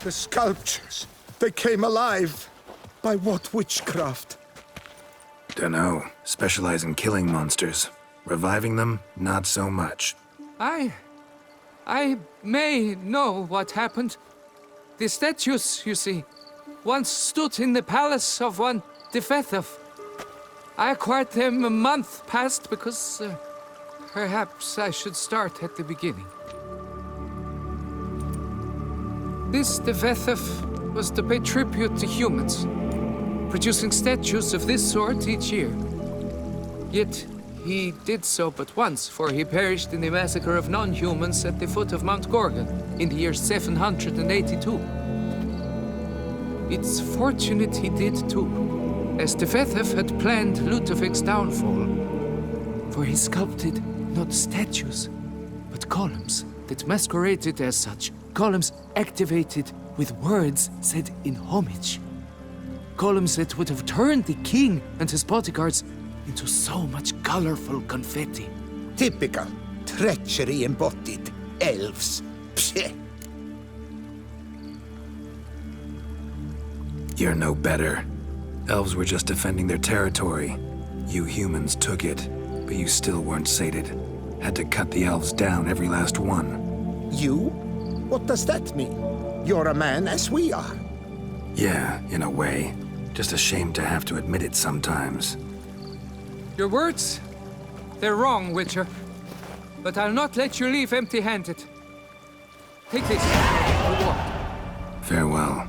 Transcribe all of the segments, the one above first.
The sculptures, they came alive. By what witchcraft? Dunno. Specialize in killing monsters. Reviving them, not so much. I may know what happened. The statues, you see, once stood in the palace of one Defethov. I acquired them a month past because perhaps I should start at the beginning. This Defethov was to pay tribute to humans, producing statues of this sort each year. Yet he did so but once, for he perished in the massacre of non-humans at the foot of Mount Gorgon in the year 782. It's fortunate he did too, as Defethov had planned Ludovic's downfall. For he sculpted not statues, but columns that masqueraded as such. Columns activated with words said in homage. Columns that would have turned the king and his bodyguards into so much colorful confetti. Typical. Treachery embodied. Elves. Psheh. You're no better. Elves were just defending their territory. You humans took it, but you still weren't sated. Had to cut the elves down, every last one. You? What does that mean? You're a man as we are. Yeah, in a way. Just ashamed to have to admit it sometimes. Your words? They're wrong, Witcher. But I'll not let you leave empty-handed. Take this. Reward. Farewell.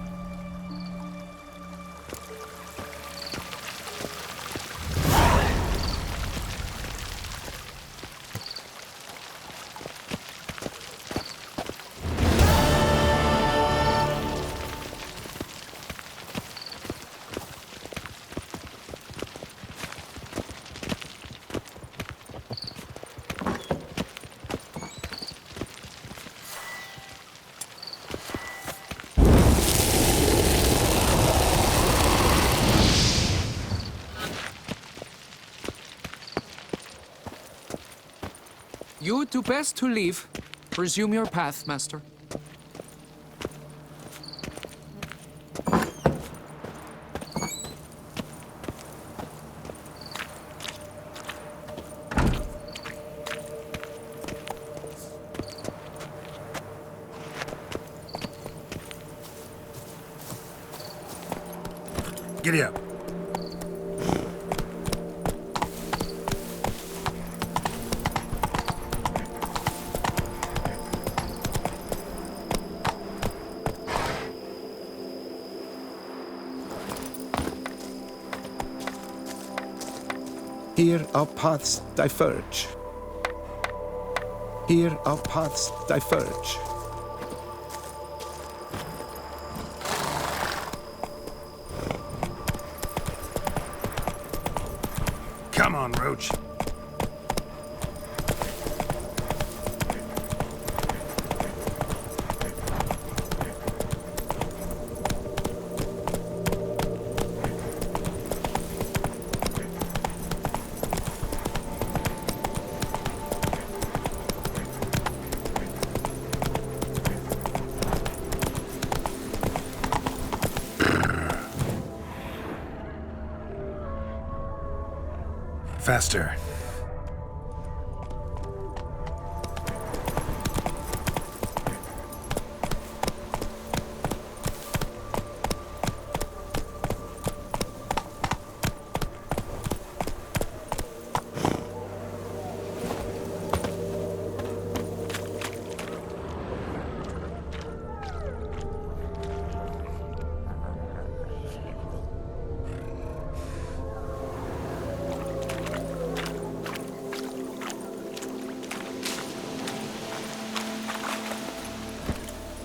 You do best to leave. Resume your path, Master. Giddy up. Here our paths diverge. Here our paths diverge. Come on, Roach. Faster.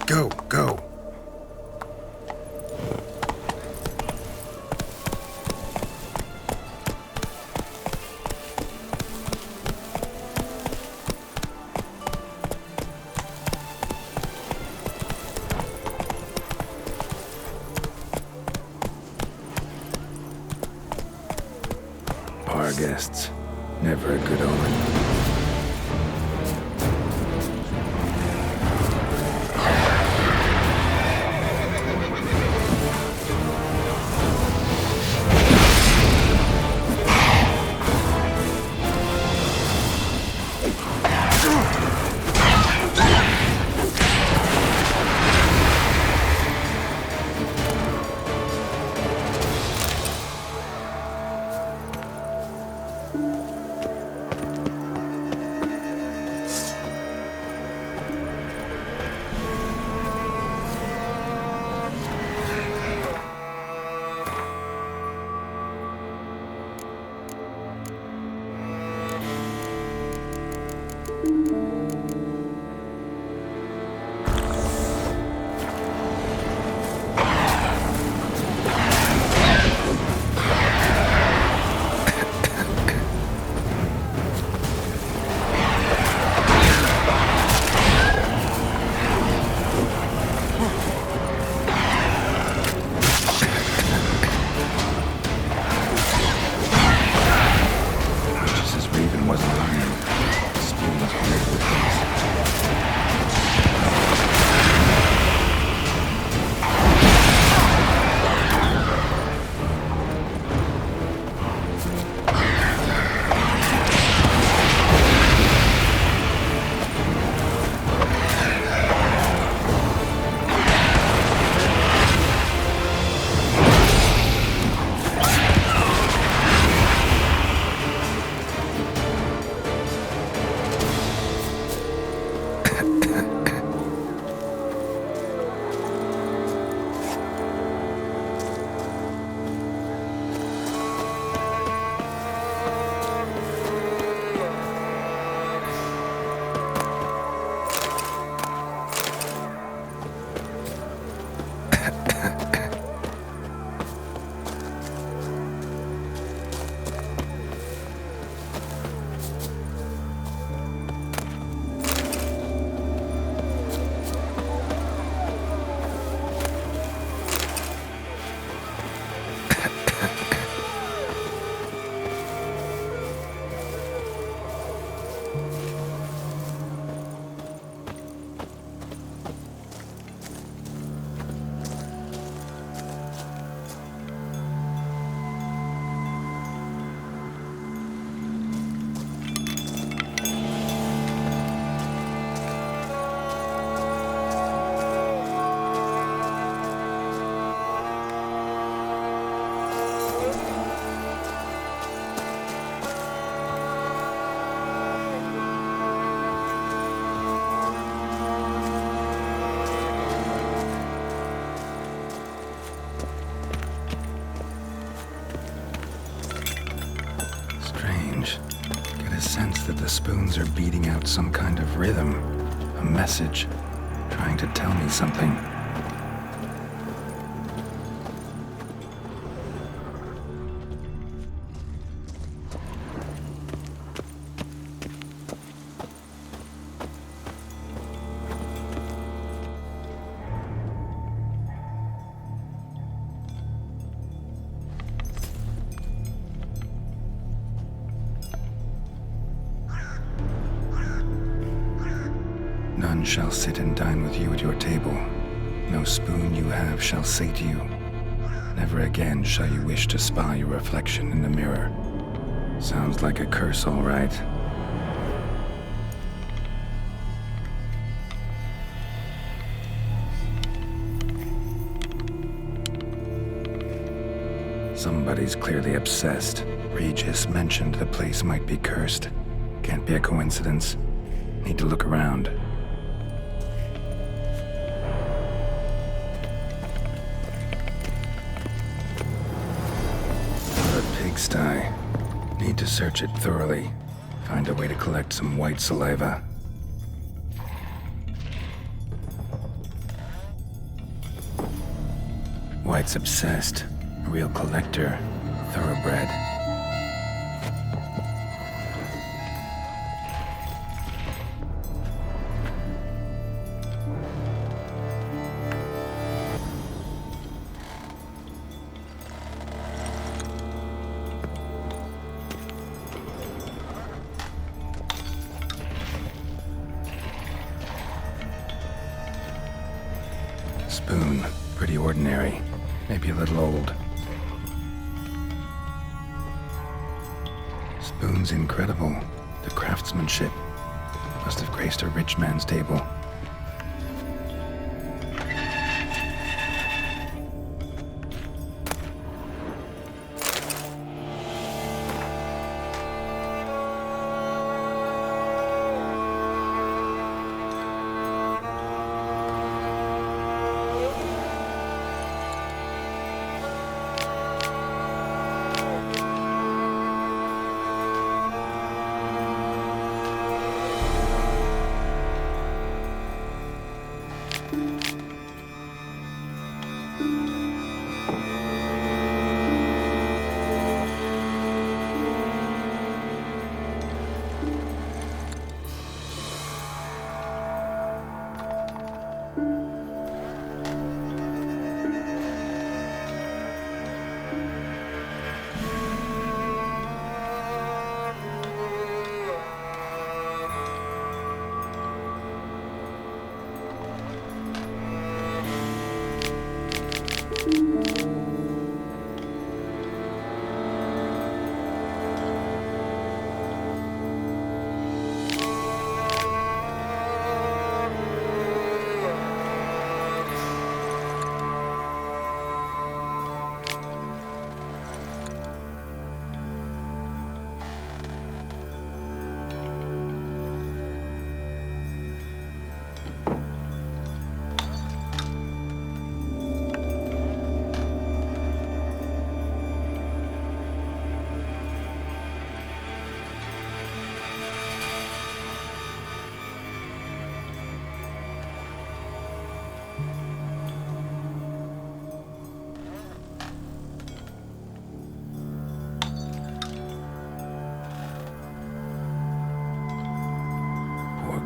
Go, go. Bar guests, never a good omen. That the spoons are beating out some kind of rhythm, a message, trying to tell me something. None shall sit and dine with you at your table. No spoon you have shall sate you. Never again shall you wish to spy your reflection in the mirror. Sounds like a curse, all right. Somebody's clearly obsessed. Regis mentioned the place might be cursed. Can't be a coincidence. Need to look around. A pigsty. Need to search it thoroughly. Find a way to collect some white saliva. White's obsessed. A real collector. Thoroughbred. Spoon. Pretty ordinary. Maybe a little old. Spoon's incredible. The craftsmanship. Must have graced a rich man's table.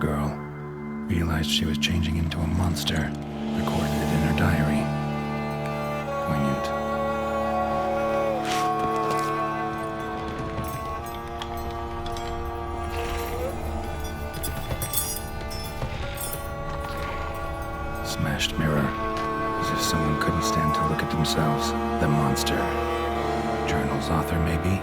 Girl. Realized she was changing into a monster. Recorded it in her diary. Poignant. Smashed mirror. As if someone couldn't stand to look at themselves. The monster. Journal's author, maybe?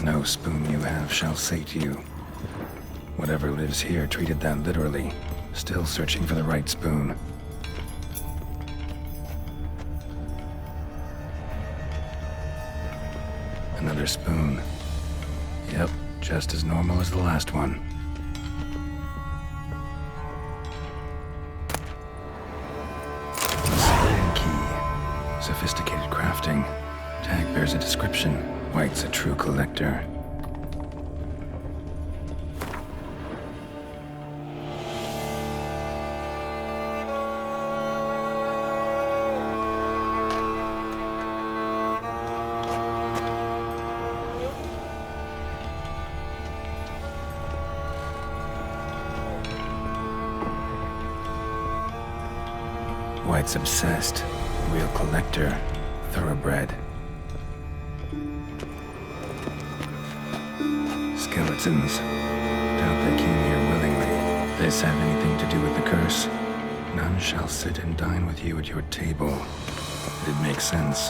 No spoon you have shall sate you. Whatever lives here treated that literally. Still searching for the right spoon. Another spoon. Yep, just as normal as the last one. Sailing key. Sophisticated crafting. Tag bears a description. White's a true collector. White's obsessed. Real collector. Thoroughbred. Skeletons. Doubt they came here willingly. This have anything to do with the curse? None shall sit and dine with you at your table. It makes sense.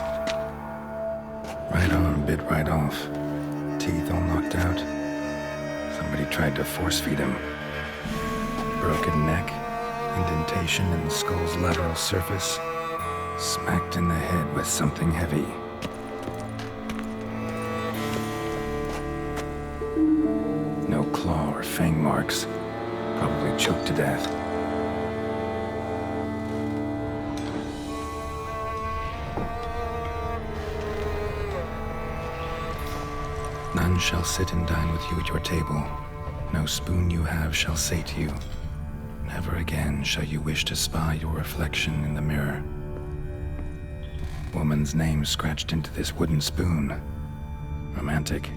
Right arm bit right off. Teeth all knocked out. Somebody tried to force feed him. Broken neck. Indentation in the skull's lateral surface. Smacked in the head with something heavy. No claw or fang marks. Probably choked to death. None shall sit and dine with you at your table. No spoon you have shall sate you. Never again shall you wish to spy your reflection in the mirror. Woman's name scratched into this wooden spoon. Romantic.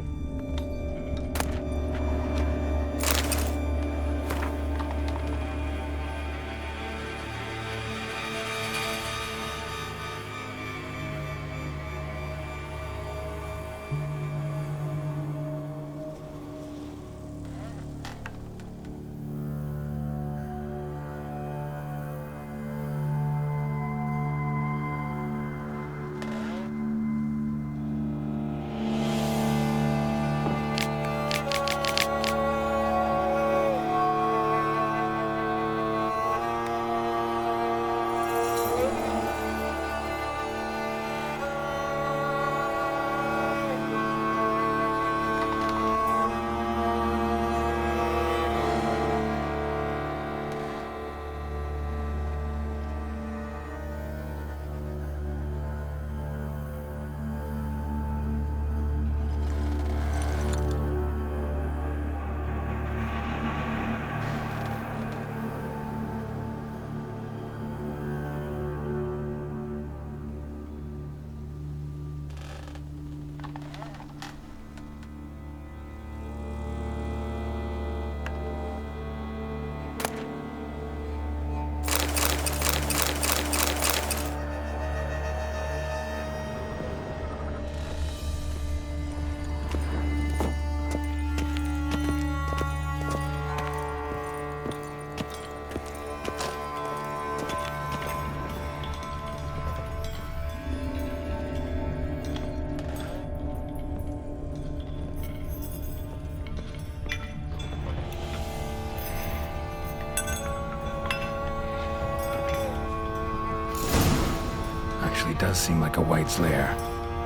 Does seem like a White's lair.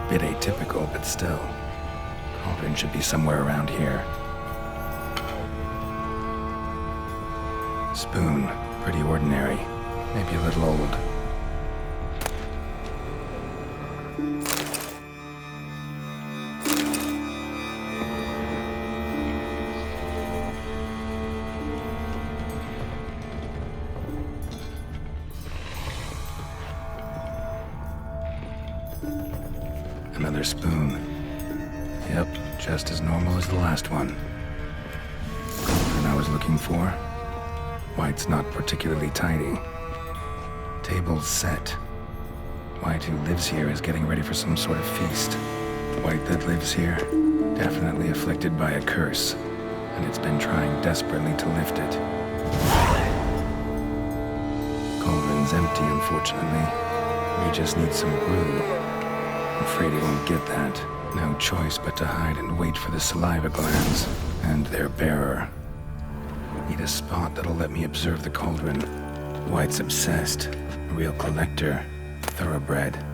Bit atypical, but still. Cauldron should be somewhere around here. Spoon. Pretty ordinary. Maybe a little old. Another spoon. Yep, just as normal as the last one. Cauldron I was looking for. White's not particularly tidy. Table's set. White who lives here is getting ready for some sort of feast. White that lives here, definitely afflicted by a curse, and it's been trying desperately to lift it. Cauldron's empty, unfortunately. We just need some brew. I'm afraid he won't get that. No choice but to hide and wait for the saliva glands and their bearer. Need a spot that'll let me observe the cauldron. White's obsessed. A real collector. Thoroughbred.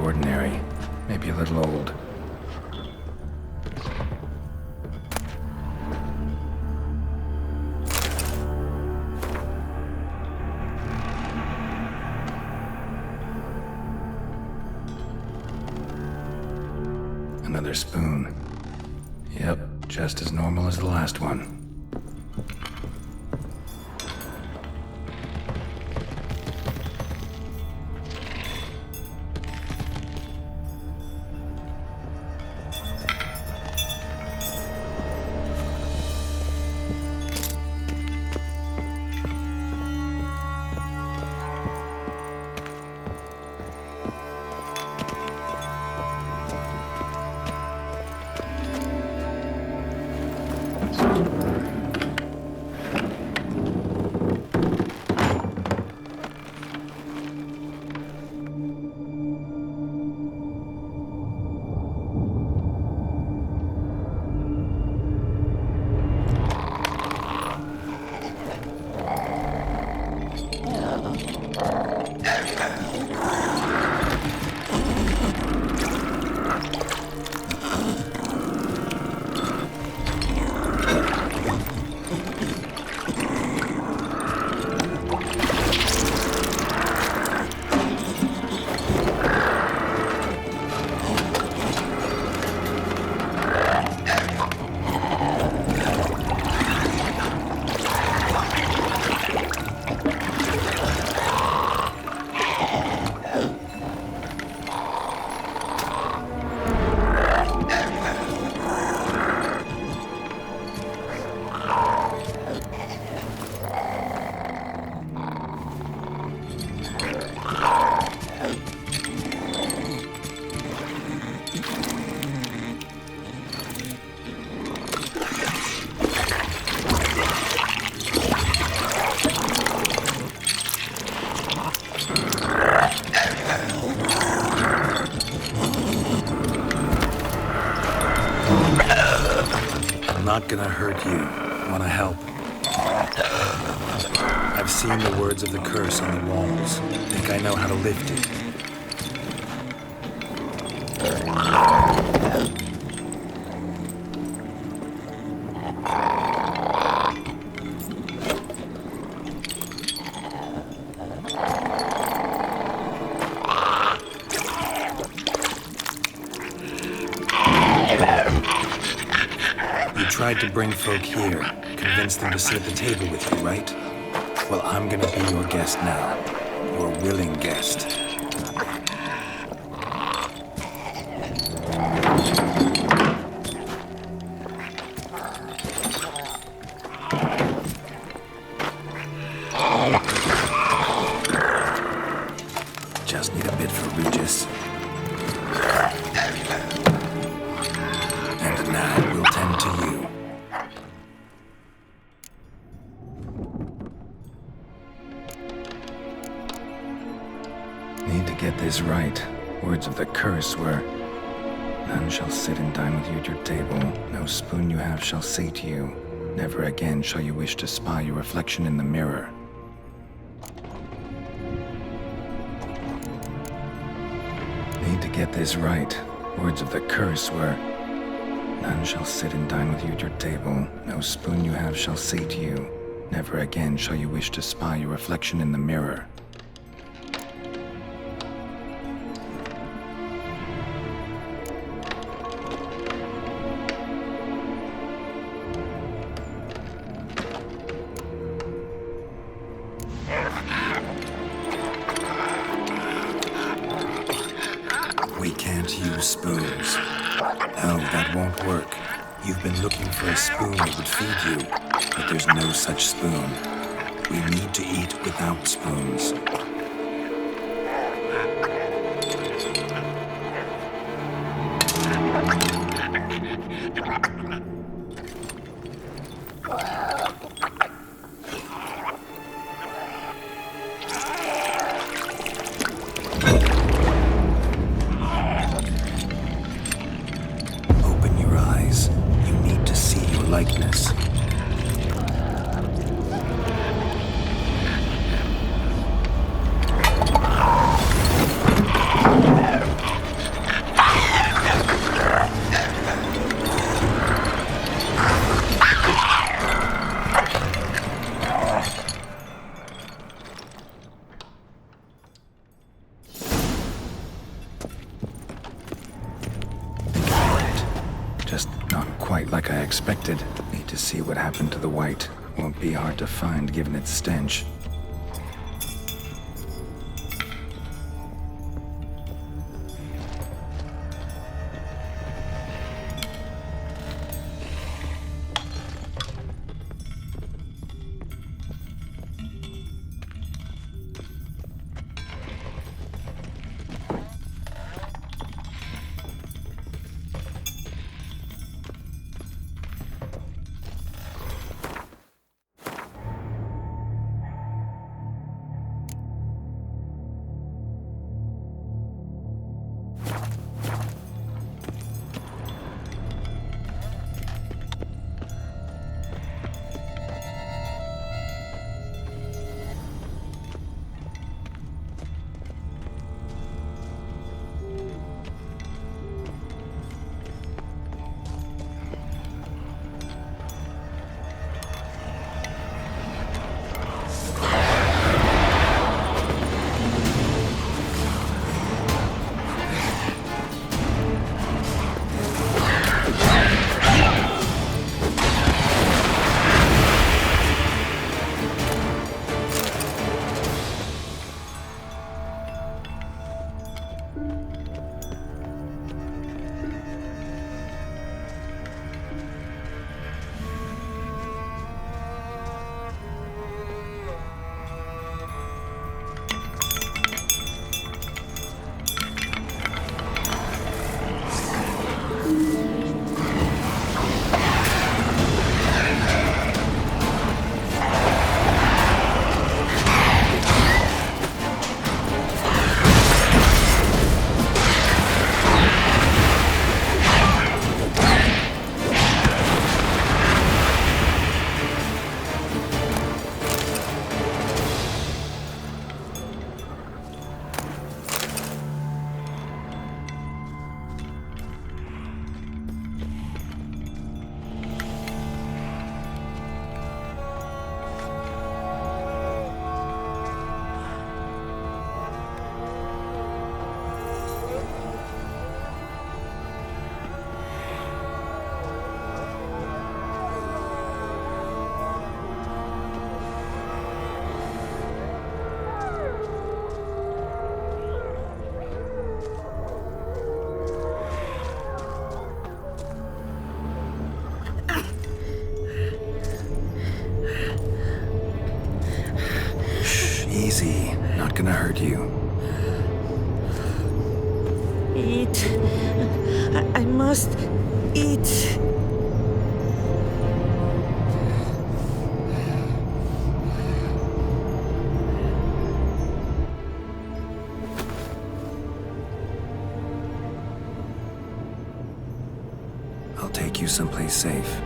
ordinary. Maybe a little old. Another spoon. Yep, just as normal as the last one. Not gonna hurt you. Wanna help? I've seen the words of the curse on the walls. Think I know how to lift it. Tried to bring folk here, convince them to sit at the table with you, right? Well, I'm gonna be your guest now. Your willing guest. Just need a bit for Regis. And now we'll tend to you. Need to get this right. Words of the curse were, none shall sit and dine with you at your table. No spoon you have shall say to you, never again shall you wish to spy your reflection in the mirror. Need to get this right. Words of the curse were, none shall sit and dine with you at your table. No spoon you have shall say to you, never again shall you wish to spy your reflection in the mirror. We can't use spoons. No, that won't work. You've been looking for a spoon that would feed you, but there's no such spoon. We need to eat without spoons. Likeness. quite like I expected. Need to see what happened to the white. Won't be hard to find given its stench. Easy. Not gonna hurt you. Eat. I must eat. I'll take you someplace safe.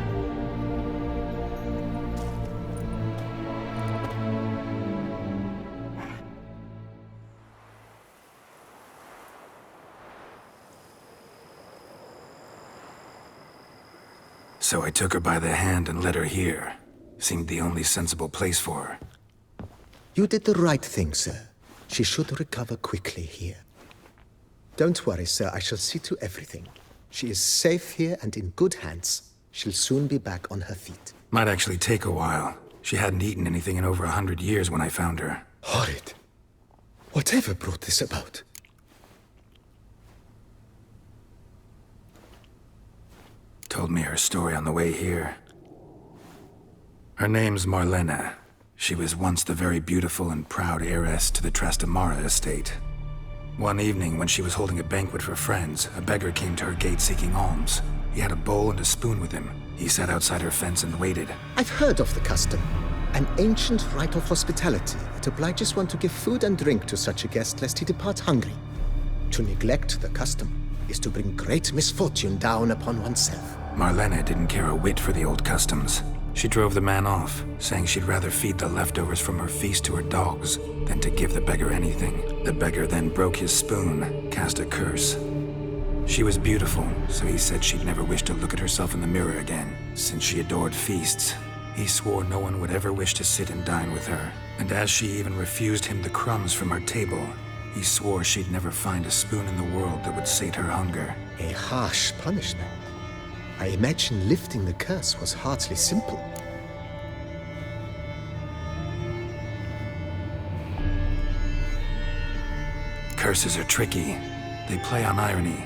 So I took her by the hand and led her here. Seemed the only sensible place for her. You did the right thing, sir. She should recover quickly here. Don't worry, sir. I shall see to everything. She is safe here and in good hands. She'll soon be back on her feet. Might actually take a while. She hadn't eaten anything in over 100 years when I found her. Horrid. Whatever brought this about? Told me her story on the way here. Her name's Marlena. She was once the very beautiful and proud heiress to the Trastamara estate. One evening, when she was holding a banquet for friends, a beggar came to her gate seeking alms. He had a bowl and a spoon with him. He sat outside her fence and waited. I've heard of the custom. An ancient rite of hospitality that obliges one to give food and drink to such a guest lest he depart hungry. To neglect the custom is to bring great misfortune down upon oneself. Marlena didn't care a whit for the old customs. She drove the man off, saying she'd rather feed the leftovers from her feast to her dogs than to give the beggar anything. The beggar then broke his spoon, cast a curse. She was beautiful, so he said she'd never wish to look at herself in the mirror again. Since she adored feasts, he swore no one would ever wish to sit and dine with her. And as she even refused him the crumbs from her table, he swore she'd never find a spoon in the world that would sate her hunger. A harsh punishment. I imagine lifting the curse was hardly simple. Curses are tricky. They play on irony.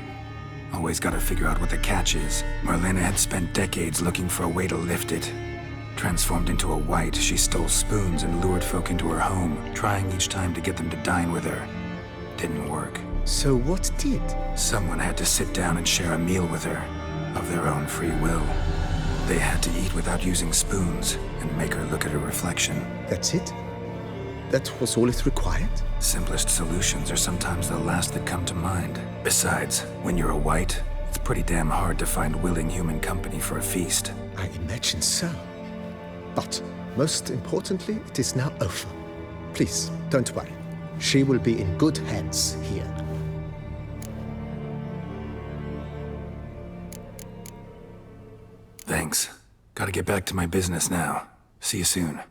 Always gotta figure out what the catch is. Marlena had spent decades looking for a way to lift it. Transformed into a wight, she stole spoons and lured folk into her home, trying each time to get them to dine with her. Didn't work. So what did? Someone had to sit down and share a meal with her, of their own free will. They had to eat without using spoons, and make her look at her reflection. That's it? That was all it required? Simplest solutions are sometimes the last that come to mind. Besides, when you're a wight, it's pretty damn hard to find willing human company for a feast. I imagine so. But, most importantly, it is now over. Please, don't worry. She will be in good hands here. Thanks. Gotta get back to my business now. See you soon.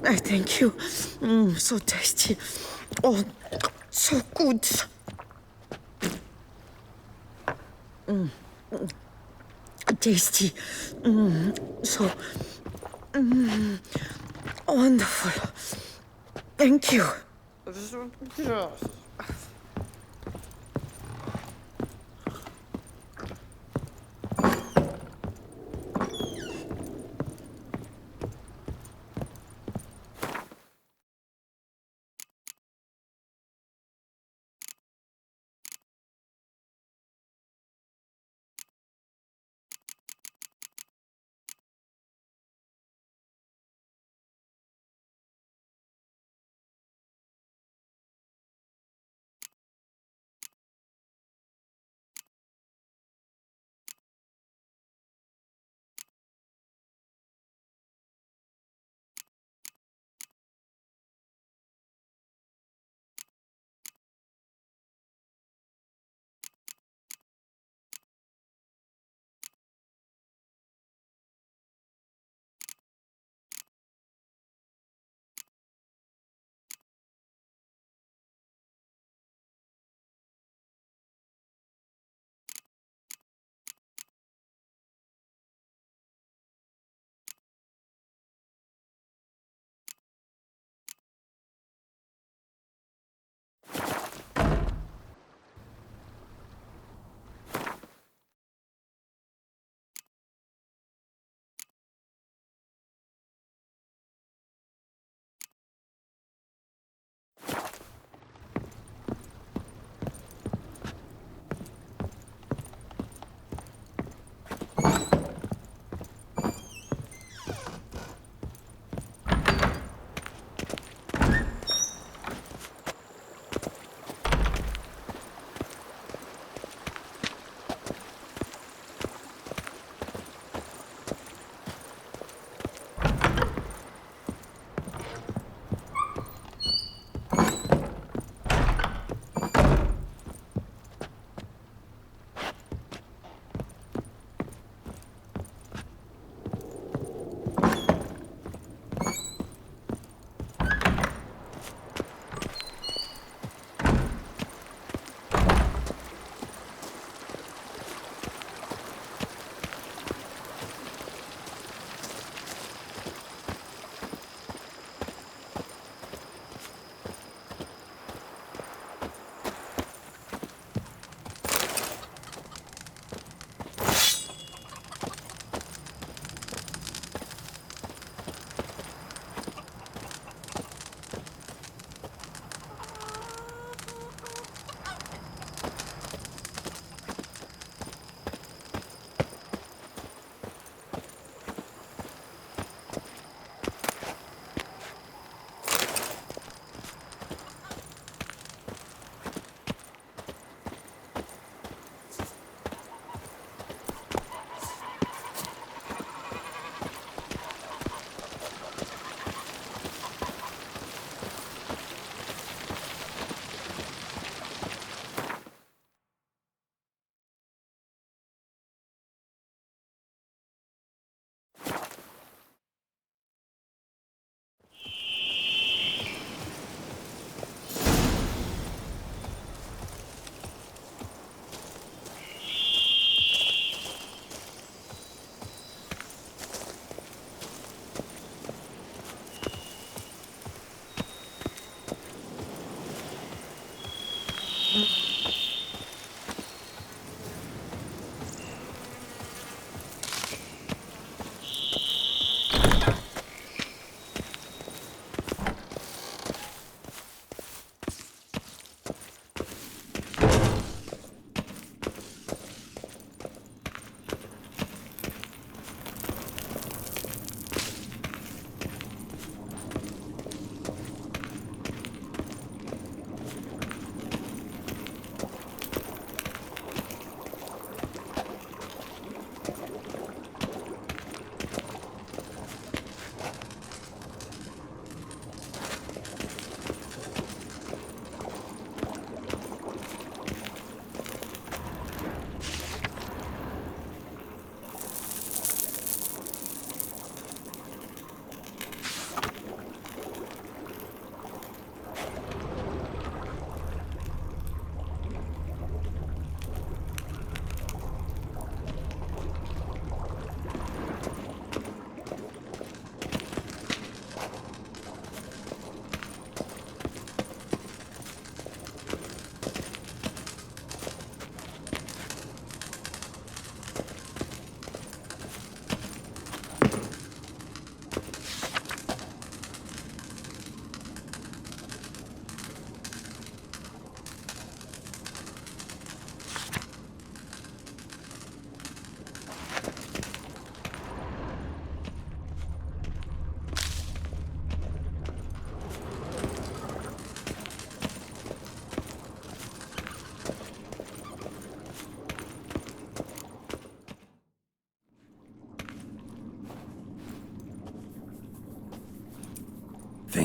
I thank you. So tasty. Oh, so good. Tasty. So wonderful. Thank you.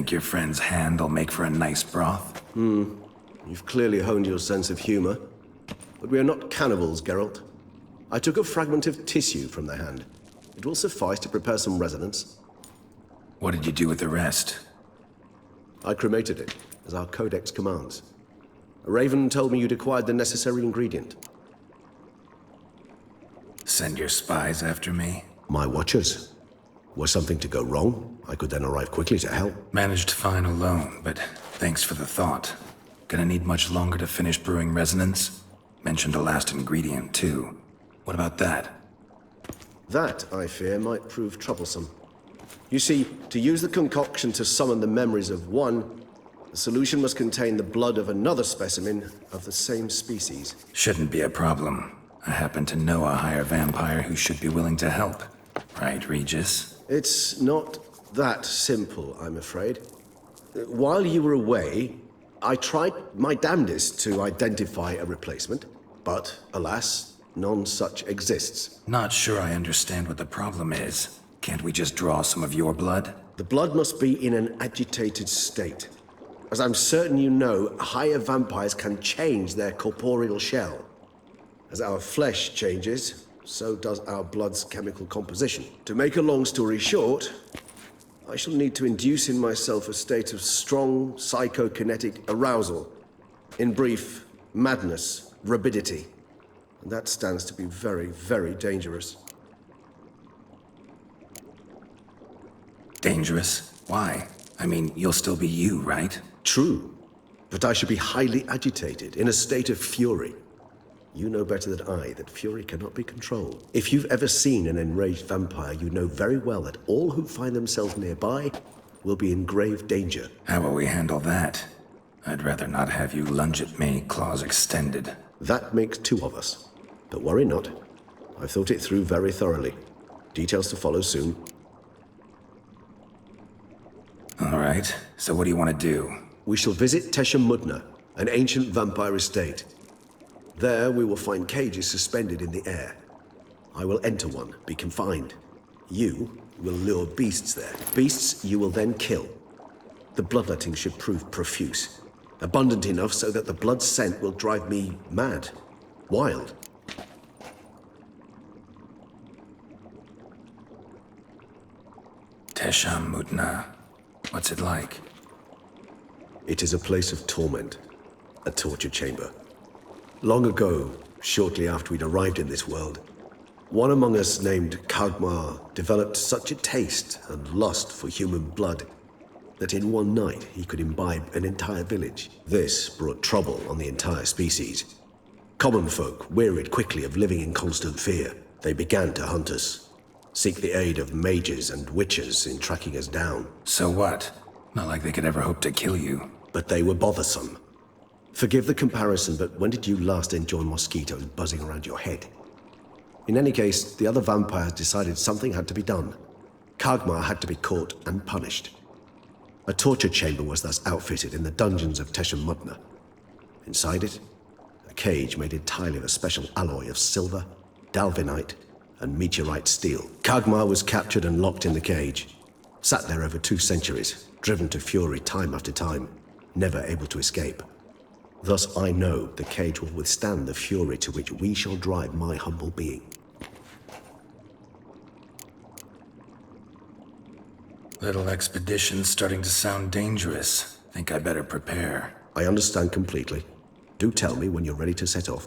Think your friend's hand'll make for a nice broth? You've clearly honed your sense of humor. But we are not cannibals, Geralt. I took a fragment of tissue from the hand. It will suffice to prepare some resonance. What did you do with the rest? I cremated it, as our codex commands. A raven told me you'd acquired the necessary ingredient. Send your spies after me? My watchers. Were something to go wrong, I could then arrive quickly to help. Managed fine alone, but thanks for the thought. Gonna need much longer to finish brewing resonance? Mentioned a last ingredient, too. What about that? That, I fear, might prove troublesome. You see, to use the concoction to summon the memories of one, the solution must contain the blood of another specimen of the same species. Shouldn't be a problem. I happen to know a higher vampire who should be willing to help. Right, Regis? It's not that simple, I'm afraid. While you were away, I tried my damnedest to identify a replacement, but alas, none such exists. Not sure I understand what the problem is. Can't we just draw some of your blood? The blood must be in an agitated state. As I'm certain you know, higher vampires can change their corporeal shell. As our flesh changes, so does our blood's chemical composition. To make a long story short, I shall need to induce in myself a state of strong psychokinetic arousal. In brief, madness, rabidity. And that stands to be very, very dangerous. Dangerous? Why? I mean, you'll still be you, right? True, but I should be highly agitated, in a state of fury. You know better than I that fury cannot be controlled. If you've ever seen an enraged vampire, you know very well that all who find themselves nearby will be in grave danger. How will we handle that? I'd rather not have you lunge at me, claws extended. That makes two of us. But worry not. I've thought it through very thoroughly. Details to follow soon. All right, so what do you want to do? We shall visit Teshamudna, an ancient vampire estate. There we will find cages suspended in the air. I will enter one, be confined. You will lure beasts there. Beasts you will then kill. The bloodletting should prove profuse. Abundant enough so that the blood scent will drive me mad. Wild. Teshamudna. What's it like? It is a place of torment. A torture chamber. Long ago, shortly after we'd arrived in this world, one among us named Kagmar developed such a taste and lust for human blood that in one night he could imbibe an entire village. This brought trouble on the entire species. Common folk wearied quickly of living in constant fear. They began to hunt us, seek the aid of mages and witches in tracking us down. So what? Not like they could ever hope to kill you. But they were bothersome. Forgive the comparison, but when did you last enjoy mosquitoes buzzing around your head? In any case, the other vampires decided something had to be done. Kagmar had to be caught and punished. A torture chamber was thus outfitted in the dungeons of Teshamudna. Inside it, a cage made entirely of a special alloy of silver, dalvinite, and meteorite steel. Kagmar was captured and locked in the cage. Sat there over 2 centuries, driven to fury time after time, never able to escape. Thus I know the cage will withstand the fury to which we shall drive my humble being. Little expedition's starting to sound dangerous. Think I better prepare. I understand completely. Do tell me when you're ready to set off.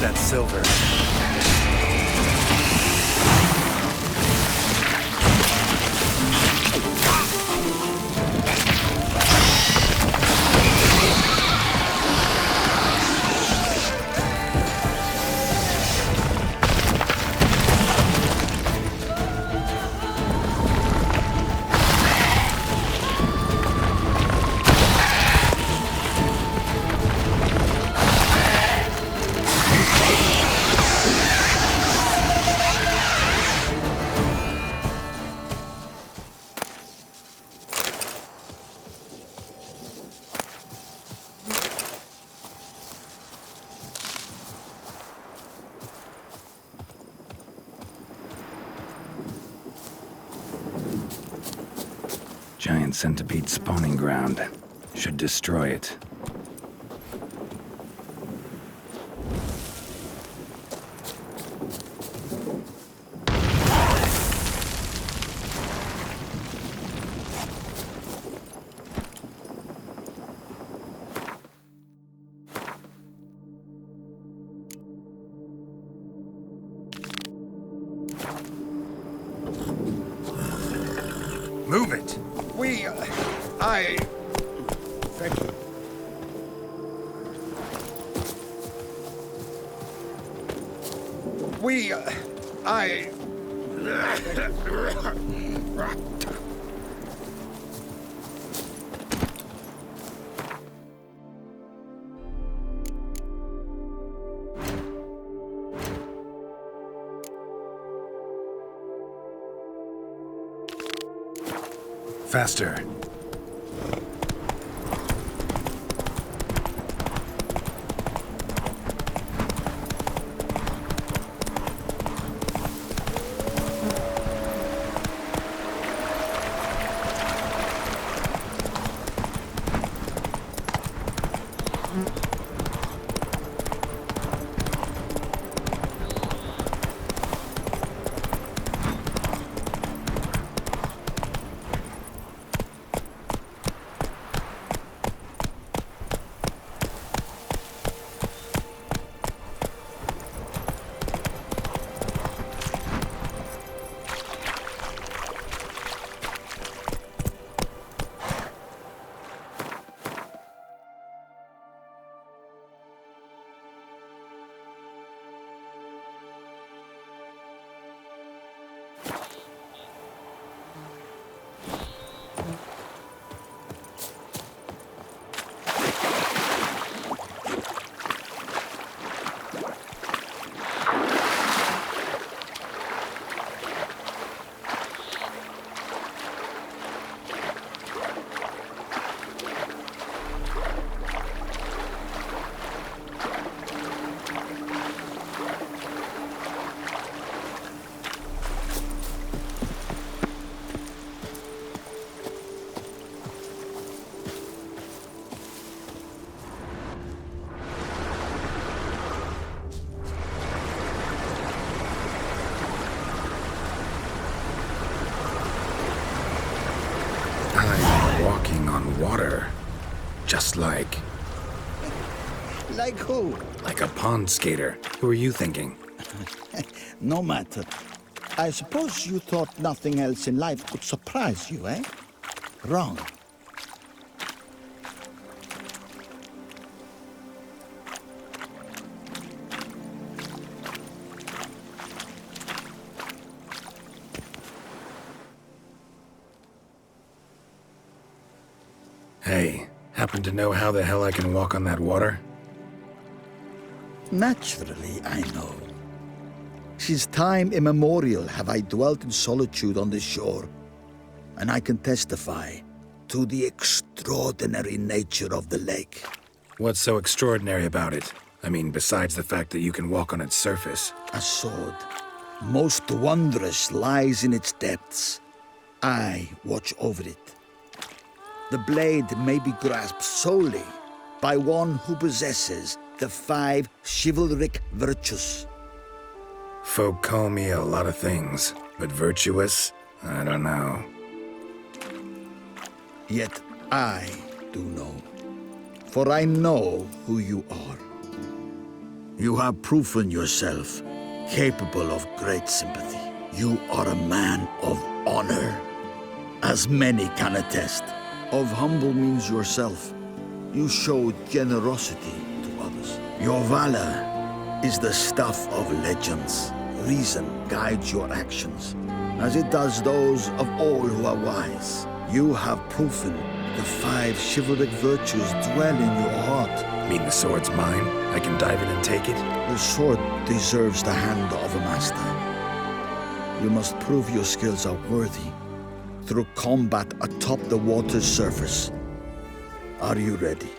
that silver. Giant centipede spawning ground. Should destroy it. Move it! Thank you. Faster. I'm walking on water. Just like... Like who? like a pond skater. Who are you thinking? No matter. I suppose you thought nothing else in life could surprise you, eh? Wrong. Hey, happen to know how the hell I can walk on that water? Naturally, I know. Since time immemorial have I dwelt in solitude on this shore, and I can testify to the extraordinary nature of the lake. What's so extraordinary about it? I mean, besides the fact that you can walk on its surface. A sword, most wondrous, lies in its depths. I watch over it. The blade may be grasped solely by one who possesses the 5 chivalric virtues. Folk call me a lot of things, but virtuous? I don't know. Yet I do know, for I know who you are. You have proven yourself capable of great sympathy. You are a man of honor, as many can attest. Of humble means yourself. You showed generosity to others. Your valor is the stuff of legends. Reason guides your actions, as it does those of all who are wise. You have proven the 5 chivalric virtues dwell in your heart. Mean the sword's mine? I can dive in and take it? The sword deserves the hand of a master. You must prove your skills are worthy through combat atop the water's surface. Are you ready?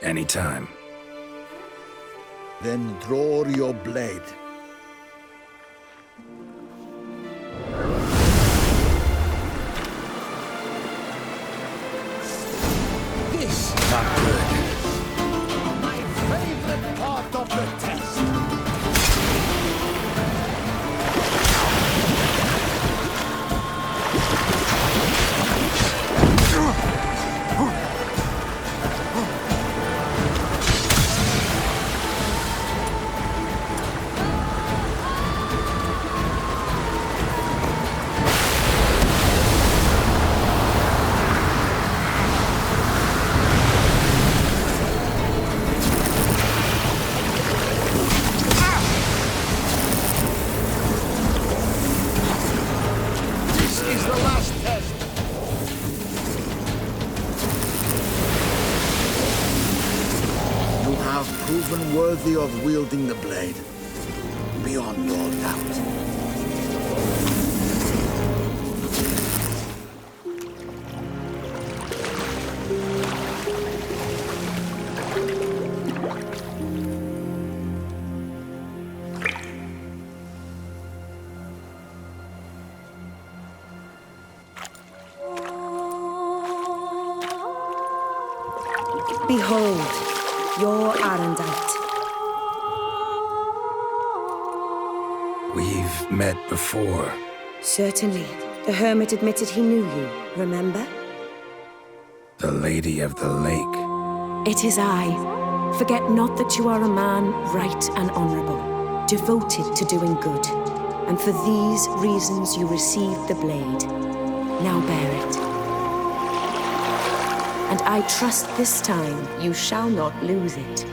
Anytime. Then draw your blade. even worthy of wielding the blade. Beyond all doubt. Behold, your Arendite. We've met before. Certainly. The hermit admitted he knew you, remember? The Lady of the Lake. It is I. Forget not that you are a man right and honorable, devoted to doing good. And for these reasons you received the blade. Now bear it. And I trust this time you shall not lose it.